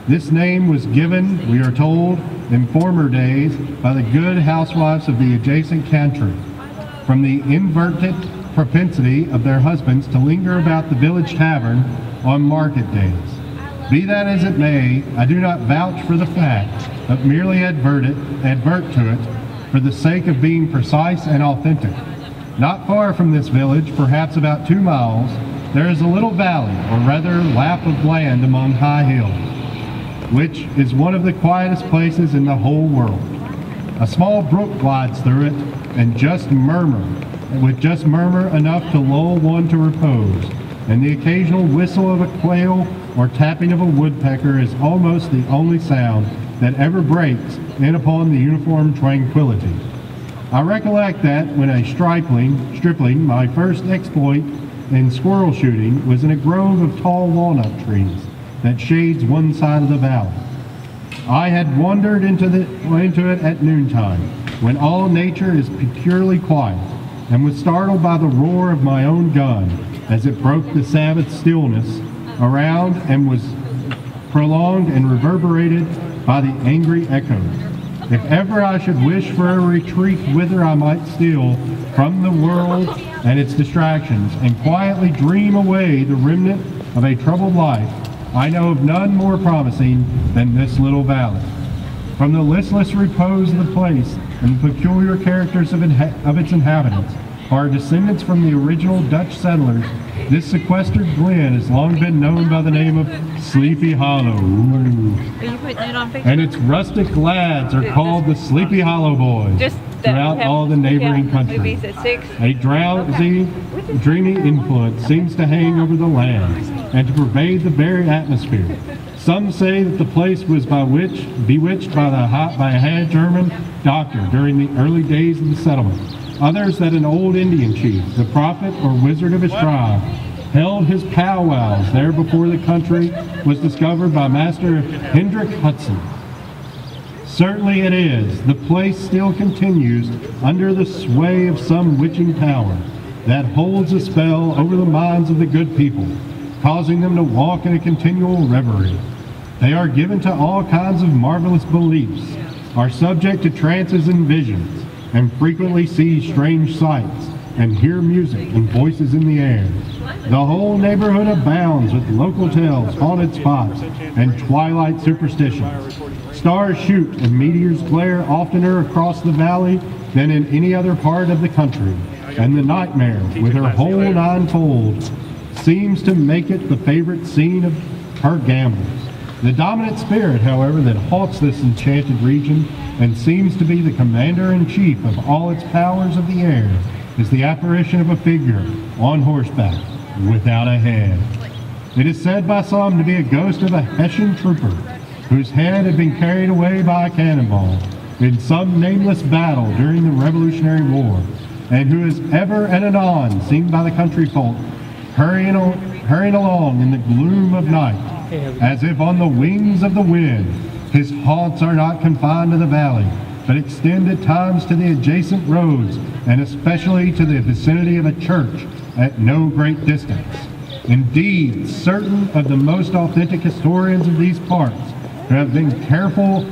This name was given, we are told, in former days by the good housewives of the adjacent country, from the inverted propensity of their husbands to linger about the village tavern on market days. Be that as it may, I do not vouch for the fact, but merely advert to it for the sake of being precise and authentic. Not far from this village, perhaps about 2 miles, there is a little valley, or rather lap of land among high hills, which is one of the quietest places in the whole world. A small brook glides through it, and with just murmur enough to lull one to repose, and the occasional whistle of a quail or tapping of a woodpecker is almost the only sound that ever breaks in upon the uniform tranquility. I recollect that when a stripling, my first exploit in squirrel shooting was in a grove of tall walnut trees that shades one side of the valley. I had wandered into it at noontime, when all nature is peculiarly quiet, and was startled by the roar of my own gun as it broke the Sabbath stillness around and was prolonged and reverberated by the angry echoes. If ever I should wish for a retreat whither I might steal from the world and its distractions and quietly dream away the remnant of a troubled life, I know of none more promising than this little valley. From the listless repose of the place and the peculiar characters of its inhabitants, our descendants from the original Dutch settlers, this sequestered glen has long been known by the name of Sleepy Hollow. Ooh. Are you putting it on Facebook? And its rustic lads are called the Sleepy Hollow Boys throughout all the neighboring country. Movies at 6. A drowsy, dreamy influence seems to hang over the land and to pervade the very atmosphere. Some say that the place was bewitched by a high German doctor during the early days of the settlement. Others that an old Indian chief, the prophet or wizard of his tribe, held his powwows there before the country was discovered by Master Hendrik Hudson. Certainly it is. The place still continues under the sway of some witching power that holds a spell over the minds of the good people, causing them to walk in a continual reverie. They are given to all kinds of marvelous beliefs, are subject to trances and visions, and frequently see strange sights, and hear music and voices in the air. The whole neighborhood abounds with local tales, haunted spots, and twilight superstitions. Stars shoot and meteors glare oftener across the valley than in any other part of the country, and the nightmare, with her whole ninefold, seems to make it the favorite scene of her gambles. The dominant spirit, however, that haunts this enchanted region and seems to be the commander-in-chief of all its powers of the air is the apparition of a figure on horseback without a head. It is said by some to be a ghost of a Hessian trooper whose head had been carried away by a cannonball in some nameless battle during the Revolutionary War, and who is ever and anon seen by the country folk hurrying along in the gloom of night, as if on the wings of the wind. His haunts are not confined to the valley, but extend at times to the adjacent roads, and especially to the vicinity of a church at no great distance. Indeed, certain of the most authentic historians of these parts, who have been careful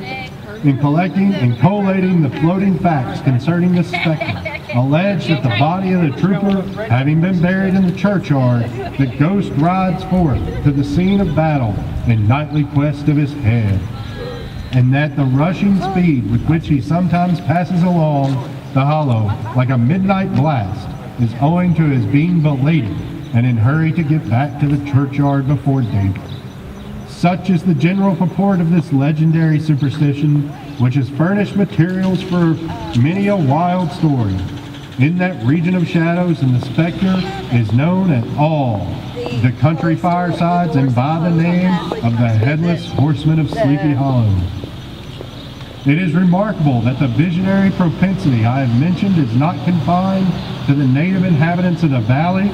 in collecting and collating the floating facts concerning this spectre, allege that the body of the trooper, having been buried in the churchyard, the ghost rides forth to the scene of battle in nightly quest of his head, and that the rushing speed with which he sometimes passes along the hollow like a midnight blast is owing to his being belated and in hurry to get back to the churchyard before daybreak. Such is the general purport of this legendary superstition, which has furnished materials for many a wild story. In that region of shadows, and the spectre is known at all the country firesides and by the name of the Headless Horseman of Sleepy Hollow. It is remarkable that the visionary propensity I have mentioned is not confined to the native inhabitants of the valley,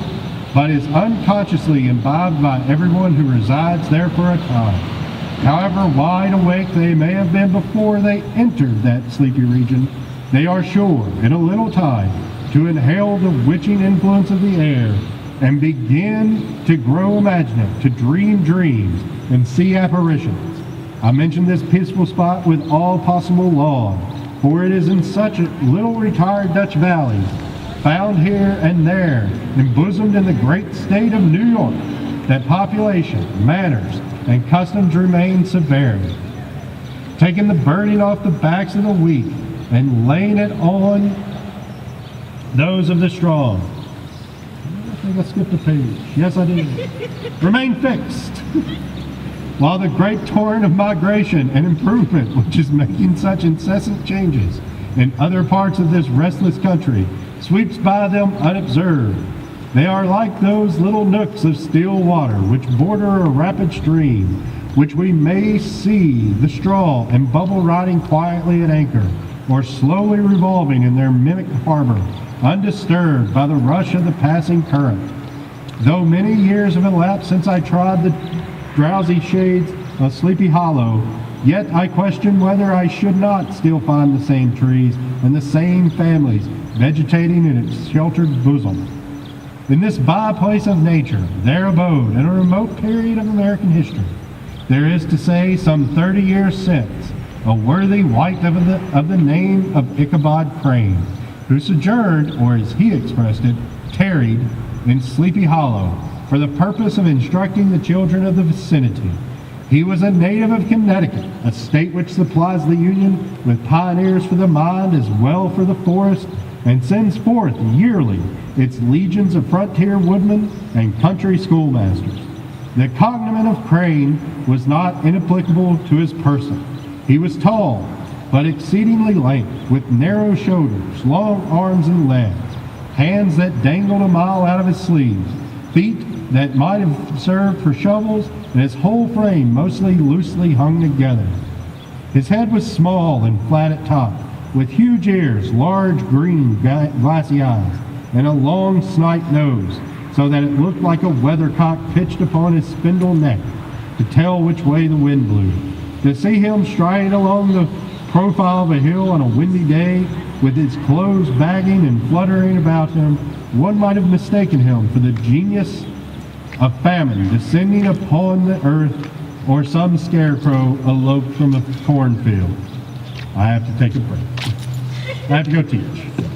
but is unconsciously imbibed by everyone who resides there for a time. However wide awake they may have been before they entered that sleepy region, they are sure, in a little time, to inhale the witching influence of the air and begin to grow imaginative, to dream dreams and see apparitions. I mention this peaceful spot with all possible laud, for it is in such little retired Dutch valleys, found here and there, embosomed in the great state of New York, that population, manners, and customs remain severe, taking the burden off the backs of the weak and laying it on those of the strong. I think I skipped a page. Yes, I did. Remain fixed. While the great torrent of migration and improvement, which is making such incessant changes in other parts of this restless country, sweeps by them unobserved, they are like those little nooks of still water which border a rapid stream, which we may see the straw and bubble riding quietly at anchor, or slowly revolving in their mimic harbor, undisturbed by the rush of the passing current. Though many years have elapsed since I trod the drowsy shades of Sleepy Hollow, yet I question whether I should not still find the same trees and the same families vegetating in its sheltered bosom. In this by-place of nature, there abode, in a remote period of American history, there is to say some 30 years since, a worthy wight of the name of Ichabod Crane, who sojourned, or as he expressed it, tarried, in Sleepy Hollow, for the purpose of instructing the children of the vicinity. He was a native of Connecticut, a state which supplies the Union with pioneers for the mind as well for the forest, and sends forth yearly its legions of frontier woodmen and country schoolmasters. The cognomen of Crane was not inapplicable to his person. He was tall, but exceedingly lank, with narrow shoulders, long arms and legs, hands that dangled a mile out of his sleeves, feet that might have served for shovels, and his whole frame mostly loosely hung together. His head was small and flat at top, with huge ears, large green glassy eyes, and a long snipe nose, so that it looked like a weathercock pitched upon his spindle neck to tell which way the wind blew. To see him striding along the profile of a hill on a windy day, with his clothes bagging and fluttering about him, one might have mistaken him for the genius of famine descending upon the earth, or some scarecrow eloped from a cornfield. I have to take a break. I have to go teach.